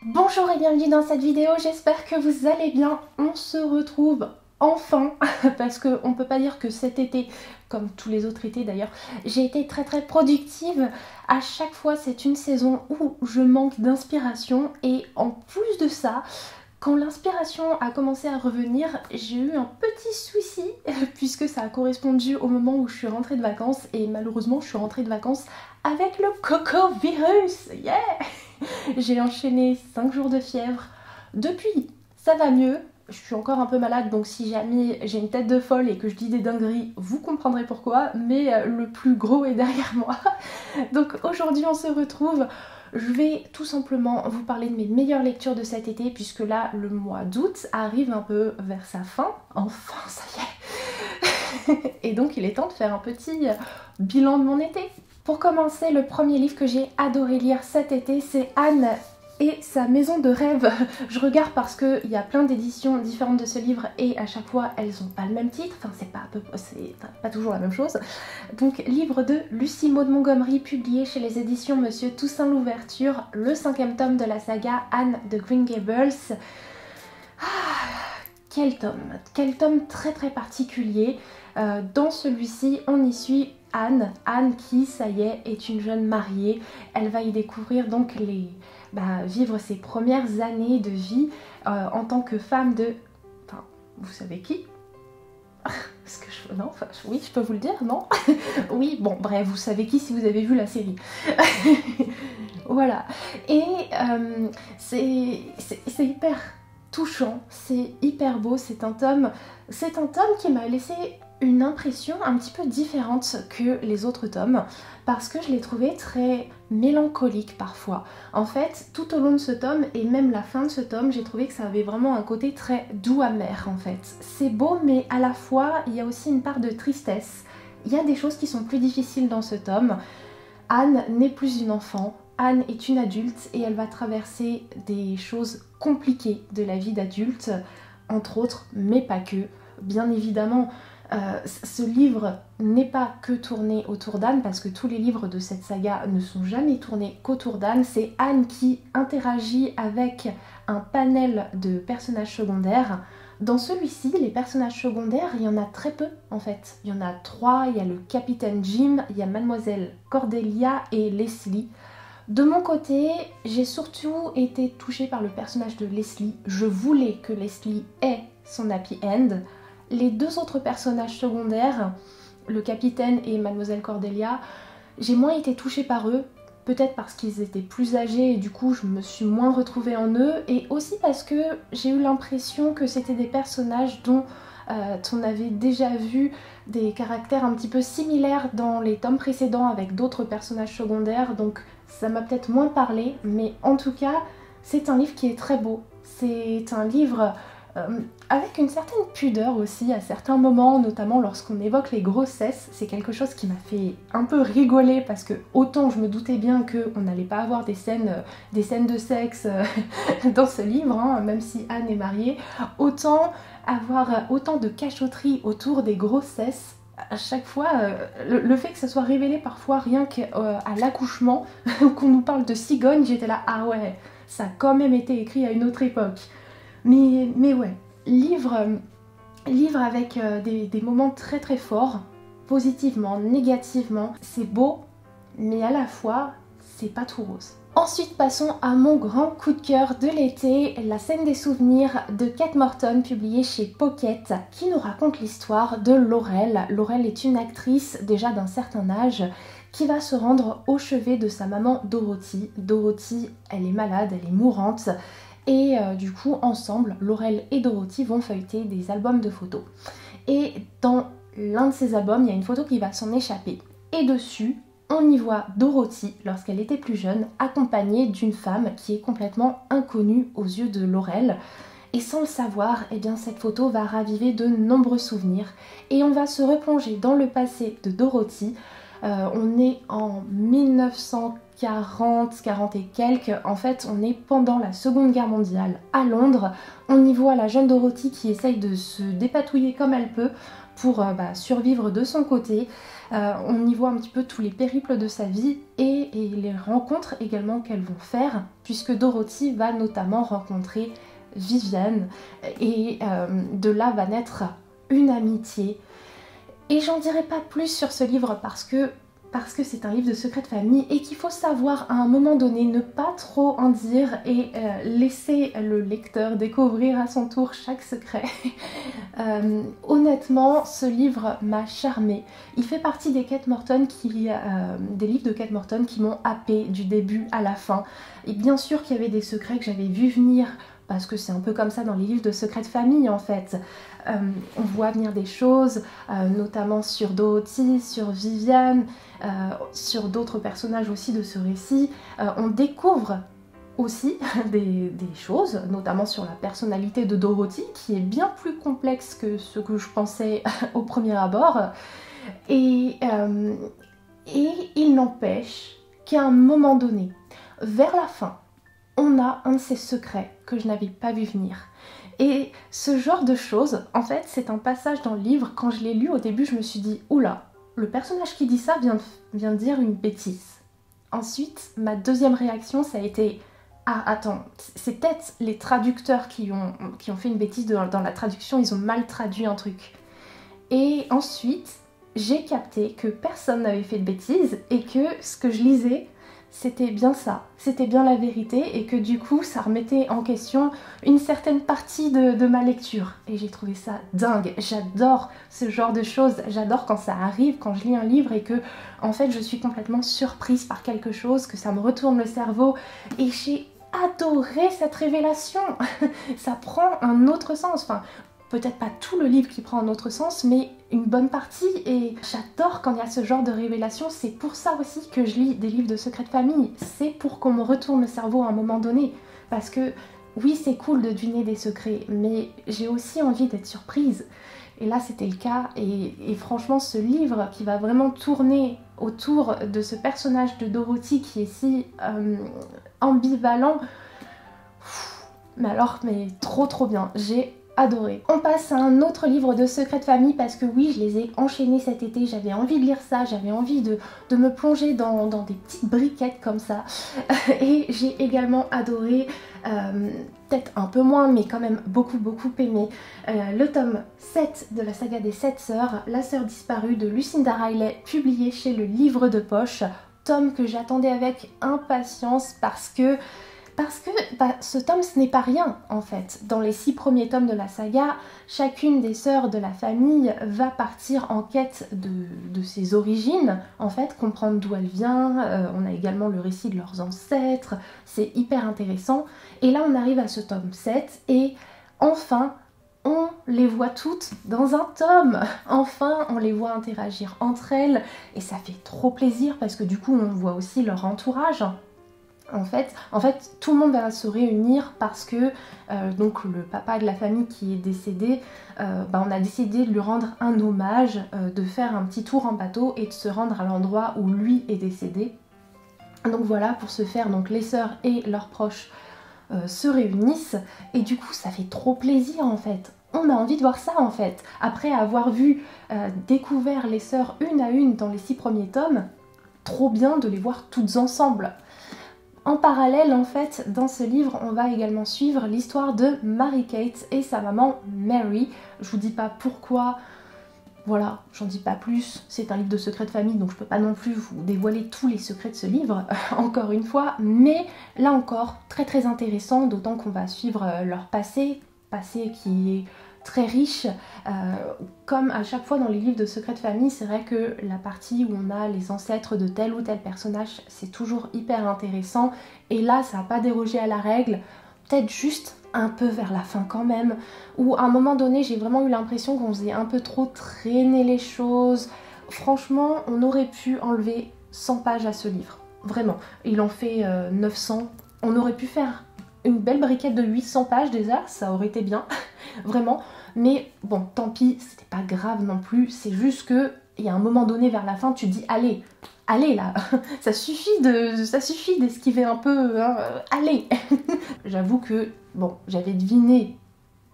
Bonjour et bienvenue dans cette vidéo, j'espère que vous allez bien. On se retrouve enfin, parce qu'on peut pas dire que cet été, comme tous les autres étés d'ailleurs, j'ai été très productive. À chaque fois c'est une saison où je manque d'inspiration et en plus de ça, quand l'inspiration a commencé à revenir, j'ai eu un petit souci puisque ça a correspondu au moment où je suis rentrée de vacances et malheureusement je suis rentrée de vacances avec le coco-virus. Yeah! J'ai enchaîné 5 jours de fièvre. Depuis, ça va mieux. Je suis encore un peu malade, donc si jamais j'ai une tête de folle et que je dis des dingueries, vous comprendrez pourquoi, mais le plus gros est derrière moi. Donc aujourd'hui on se retrouve. Je vais tout simplement vous parler de mes meilleures lectures de cet été, puisque là, le mois d'août arrive un peu vers sa fin. Enfin, ça y est. Et donc, il est temps de faire un petit bilan de mon été. Pour commencer, le premier livre que j'ai adoré lire cet été, c'est Anne et sa maison de rêve. Je regarde parce qu'il y a plein d'éditions différentes de ce livre et à chaque fois elles n'ont pas le même titre, enfin c'est pas toujours la même chose. Donc livre de Lucie Maud Montgomery, publié chez les éditions Monsieur Toussaint Louverture, le 5e tome de la saga Anne de Green Gables. Quel tome très particulier. Dans celui-ci, on y suit Anne qui, ça y est une jeune mariée. Elle va y découvrir donc vivre ses premières années de vie en tant que femme de... Enfin, vous savez qui? Est-ce que je... Non, enfin, oui, je peux vous le dire, non? Oui, bon, bref, vous savez qui si vous avez vu la série. Voilà. Et c'est hyper touchant, c'est hyper beau, c'est un tome qui m'a laissé une impression un petit peu différente que les autres tomes parce que je l'ai trouvé très mélancolique parfois. En fait, tout au long de ce tome et même la fin de ce tome, j'ai trouvé que ça avait vraiment un côté très doux amer en fait. C'est beau mais à la fois il y a aussi une part de tristesse. Il y a des choses qui sont plus difficiles dans ce tome. Anne n'est plus une enfant, Anne est une adulte et elle va traverser des choses compliquées de la vie d'adulte, entre autres, mais pas que. Bien évidemment, ce livre n'est pas que tourné autour d'Anne, parce que tous les livres de cette saga ne sont jamais tournés qu'autour d'Anne. C'est Anne qui interagit avec un panel de personnages secondaires. Dans celui-ci, les personnages secondaires, il y en a très peu en fait. Il y en a 3, il y a le capitaine Jim, il y a mademoiselle Cordelia et Leslie. De mon côté, j'ai surtout été touchée par le personnage de Leslie. Je voulais que Leslie ait son happy end. Les 2 autres personnages secondaires, le capitaine et mademoiselle Cordelia, j'ai moins été touchée par eux. Peut-être parce qu'ils étaient plus âgés et du coup je me suis moins retrouvée en eux. Et aussi parce que j'ai eu l'impression que c'était des personnages dont on avait déjà vu des caractères un petit peu similaires dans les tomes précédents avec d'autres personnages secondaires. Donc ça m'a peut-être moins parlé, mais en tout cas, c'est un livre qui est très beau. C'est un livre avec une certaine pudeur aussi à certains moments, notamment lorsqu'on évoque les grossesses. C'est quelque chose qui m'a fait un peu rigoler parce que autant je me doutais bien qu'on n'allait pas avoir des scènes de sexe dans ce livre, hein, même si Anne est mariée, autant avoir autant de cachotterie autour des grossesses. À chaque fois, le fait que ça soit révélé parfois rien qu'à l'accouchement, qu'on nous parle de cigogne, j'étais là, ah ouais, ça a quand même été écrit à une autre époque. Mais ouais, livre avec des moments très forts, positivement, négativement. C'est beau, mais à la fois, c'est pas tout rose. Ensuite, passons à mon grand coup de cœur de l'été, La scène des souvenirs de Kate Morton, publiée chez Pocket, qui nous raconte l'histoire de Laurel. Laurel est une actrice déjà d'un certain âge qui va se rendre au chevet de sa maman Dorothy. Dorothy, elle est malade, elle est mourante. Et du coup, ensemble, Laurel et Dorothy vont feuilleter des albums de photos. Et dans l'un de ces albums, il y a une photo qui va s'en échapper. Et dessus, on y voit Dorothy, lorsqu'elle était plus jeune, accompagnée d'une femme qui est complètement inconnue aux yeux de Laurel. Et sans le savoir, eh bien, cette photo va raviver de nombreux souvenirs. Et on va se replonger dans le passé de Dorothy. On est en 1940, 40 et quelques. En fait, on est pendant la Seconde Guerre mondiale à Londres. On y voit la jeune Dorothy qui essaye de se dépatouiller comme elle peut pour survivre de son côté. On y voit un petit peu tous les périples de sa vie et les rencontres également qu'elles vont faire, puisque Dorothy va notamment rencontrer Viviane et de là va naître une amitié. Et j'en dirai pas plus sur ce livre parce que c'est un livre de secret de famille et qu'il faut savoir à un moment donné ne pas trop en dire et laisser le lecteur découvrir à son tour chaque secret. Honnêtement, ce livre m'a charmée. Il fait partie des des livres de Kate Morton qui m'ont happée du début à la fin. Et bien sûr qu'il y avait des secrets que j'avais vu venir, parce que c'est un peu comme ça dans les livres de secret de famille en fait. On voit venir des choses, notamment sur Dorothy, sur Viviane, sur d'autres personnages aussi de ce récit. On découvre aussi des choses, notamment sur la personnalité de Dorothy, qui est bien plus complexe que ce que je pensais au premier abord. Et il n'empêche qu'à un moment donné, vers la fin, on a un de ces secrets que je n'avais pas vu venir. Et ce genre de choses, en fait, c'est un passage dans le livre, quand je l'ai lu au début, je me suis dit, oula, le personnage qui dit ça vient de dire une bêtise. Ensuite, ma deuxième réaction, ça a été, ah attends, c'est peut-être les traducteurs qui ont fait une bêtise dans la traduction, ils ont mal traduit un truc. Et ensuite, j'ai capté que personne n'avait fait de bêtises et que ce que je lisais, c'était bien ça, c'était bien la vérité et que du coup ça remettait en question une certaine partie de ma lecture. Et j'ai trouvé ça dingue, j'adore ce genre de choses, j'adore quand ça arrive, quand je lis un livre et que en fait je suis complètement surprise par quelque chose, que ça me retourne le cerveau et j'ai adoré cette révélation. Ça prend un autre sens, enfin peut-être pas tout le livre qui prend un autre sens, mais une bonne partie, et j'adore quand il y a ce genre de révélation. C'est pour ça aussi que je lis des livres de secret de famille, c'est pour qu'on me retourne le cerveau à un moment donné, parce que oui c'est cool de deviner des secrets, mais j'ai aussi envie d'être surprise, et là c'était le cas, et franchement ce livre qui va vraiment tourner autour de ce personnage de Dorothy qui est si ambivalent, mais trop bien, j'ai adoré. On passe à un autre livre de secret de famille parce que oui, je les ai enchaînés cet été, j'avais envie de lire ça, j'avais envie de me plonger dans des petites briquettes comme ça. Et j'ai également adoré, peut-être un peu moins, mais quand même beaucoup aimé, le tome 7 de la saga des 7 sœurs, La sœur disparue de Lucinda Riley, publié chez le Livre de Poche. Tome que j'attendais avec impatience parce que ce tome, ce n'est pas rien en fait. Dans les 6 premiers tomes de la saga, chacune des sœurs de la famille va partir en quête de ses origines, en fait, comprendre d'où elle vient. On a également le récit de leurs ancêtres, c'est hyper intéressant. Et là, on arrive à ce tome 7 et enfin, on les voit toutes dans un tome. Enfin, on les voit interagir entre elles et ça fait trop plaisir parce que du coup, on voit aussi leur entourage. En fait, tout le monde va se réunir parce que donc le papa de la famille qui est décédé, on a décidé de lui rendre un hommage, de faire un petit tour en bateau et de se rendre à l'endroit où lui est décédé. Donc voilà, pour ce faire, donc les sœurs et leurs proches se réunissent et du coup ça fait trop plaisir en fait. On a envie de voir ça en fait. Après avoir découvert les sœurs une à une dans les 6 premiers tomes, trop bien de les voir toutes ensemble. En parallèle, en fait, dans ce livre, on va également suivre l'histoire de Mary-Kate et sa maman Mary. Je vous dis pas pourquoi, voilà, j'en dis pas plus. C'est un livre de secret de famille, donc je peux pas non plus vous dévoiler tous les secrets de ce livre, encore une fois. Mais là encore, très intéressant, d'autant qu'on va suivre leur passé qui est très riche. Comme à chaque fois dans les livres de secret de famille, c'est vrai que la partie où on a les ancêtres de tel ou tel personnage, c'est toujours hyper intéressant. Et là, ça n'a pas dérogé à la règle, peut-être juste un peu vers la fin quand même, où à un moment donné, j'ai vraiment eu l'impression qu'on faisait un peu trop traîner les choses. Franchement, on aurait pu enlever 100 pages à ce livre. Vraiment. Il en fait 900. On aurait pu faire une belle briquette de 800 pages déjà, ça aurait été bien, vraiment. Mais bon, tant pis, c'était pas grave non plus, c'est juste que il y a un moment donné vers la fin, tu te dis allez là, ça suffit d'esquiver un peu, hein, allez. J'avoue que, bon, j'avais deviné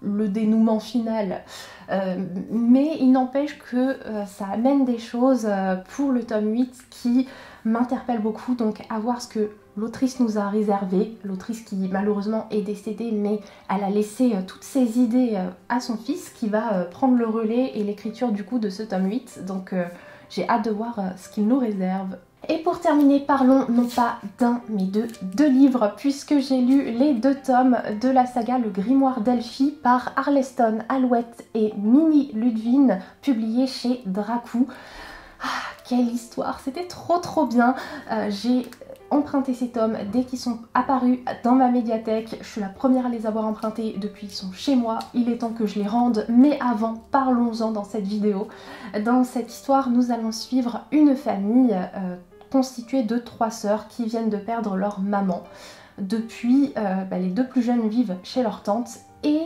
le dénouement final. Mais il n'empêche que ça amène des choses pour le tome 8 qui m'interpellent beaucoup, donc à voir ce que l'autrice nous a réservé, l'autrice qui malheureusement est décédée, mais elle a laissé toutes ses idées à son fils qui va prendre le relais et l'écriture du coup de ce tome 8, donc j'ai hâte de voir ce qu'il nous réserve. Et pour terminer, parlons non pas d'un mais de 2 livres, puisque j'ai lu les 2 tomes de la saga Le Grimoire d'Elphie par Arleston Alouette et Minnie Ludwin, publiés chez Dracou. Ah, quelle histoire, c'était trop bien. J'ai emprunté ces tomes dès qu'ils sont apparus dans ma médiathèque. Je suis la première à les avoir empruntés depuis qu'ils sont chez moi. Il est temps que je les rende, mais avant, parlons-en dans cette vidéo. Dans cette histoire, nous allons suivre une famille constituée de 3 sœurs qui viennent de perdre leur maman. Depuis, les 2 plus jeunes vivent chez leur tante et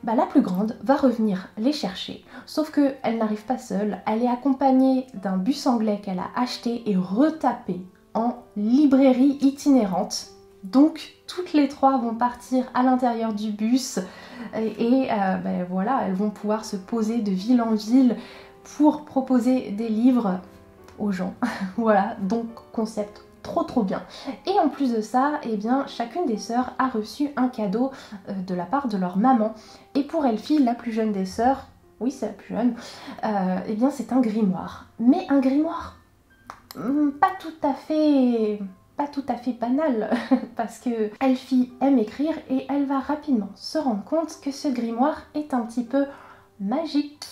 la plus grande va revenir les chercher. Sauf qu'elle n'arrive pas seule, elle est accompagnée d'un bus anglais qu'elle a acheté et retapé en librairie itinérante. Donc toutes les 3 vont partir à l'intérieur du bus et voilà, elles vont pouvoir se poser de ville en ville pour proposer des livres aux gens. Voilà, donc concept trop bien. Et en plus de ça, eh bien, chacune des sœurs a reçu un cadeau de la part de leur maman. Et pour Elphie, la plus jeune des sœurs, oui c'est la plus jeune, eh bien c'est un grimoire. Mais un grimoire pas tout à fait banal, parce que Elphie aime écrire et elle va rapidement se rendre compte que ce grimoire est un petit peu magique.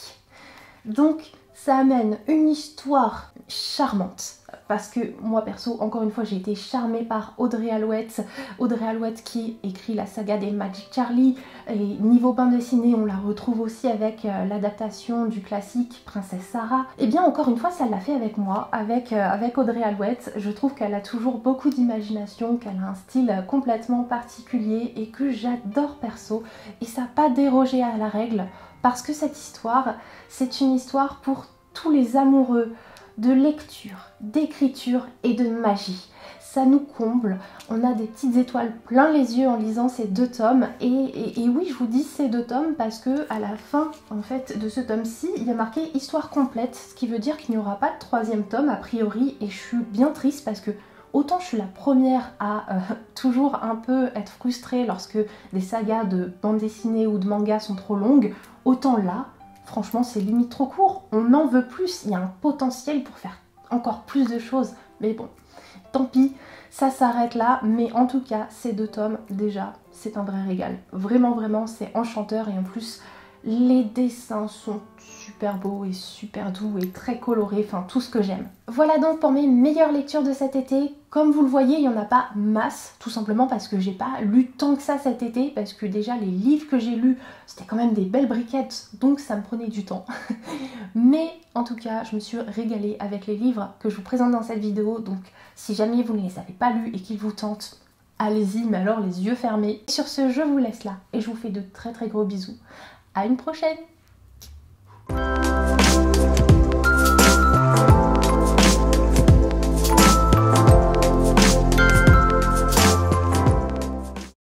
Donc ça amène une histoire charmante, parce que moi perso, encore une fois, j'ai été charmée par Audrey Alouette qui écrit la saga des Magic Charlie, et niveau bande dessinée, on la retrouve aussi avec l'adaptation du classique Princesse Sarah. Et bien encore une fois, ça l'a fait avec moi, avec Audrey Alouette. Je trouve qu'elle a toujours beaucoup d'imagination, qu'elle a un style complètement particulier et que j'adore perso, et ça n'a pas dérogé à la règle, parce que cette histoire, c'est une histoire pour tous les amoureux de lecture, d'écriture et de magie. Ça nous comble, on a des petites étoiles plein les yeux en lisant ces 2 tomes et oui, je vous dis ces 2 tomes parce que à la fin en fait de ce tome-ci, il y a marqué histoire complète, ce qui veut dire qu'il n'y aura pas de 3e tome a priori, et je suis bien triste parce que autant je suis la première à toujours un peu être frustrée lorsque des sagas de bande dessinée ou de manga sont trop longues, autant là, franchement c'est limite trop court, on en veut plus, il y a un potentiel pour faire encore plus de choses, mais bon, tant pis, ça s'arrête là, mais en tout cas, ces 2 tomes, déjà, c'est un vrai régal. Vraiment, c'est enchanteur, et en plus, les dessins sont super beaux et super doux et très colorés, enfin tout ce que j'aime. Voilà donc pour mes meilleures lectures de cet été. Comme vous le voyez, il n'y en a pas masse, tout simplement parce que j'ai pas lu tant que ça cet été, parce que déjà les livres que j'ai lus, c'était quand même des belles briquettes, donc ça me prenait du temps. Mais en tout cas, je me suis régalée avec les livres que je vous présente dans cette vidéo, donc si jamais vous ne les avez pas lus et qu'ils vous tentent, allez-y, mais alors les yeux fermés. Sur ce, je vous laisse là et je vous fais de très gros bisous. À une prochaine!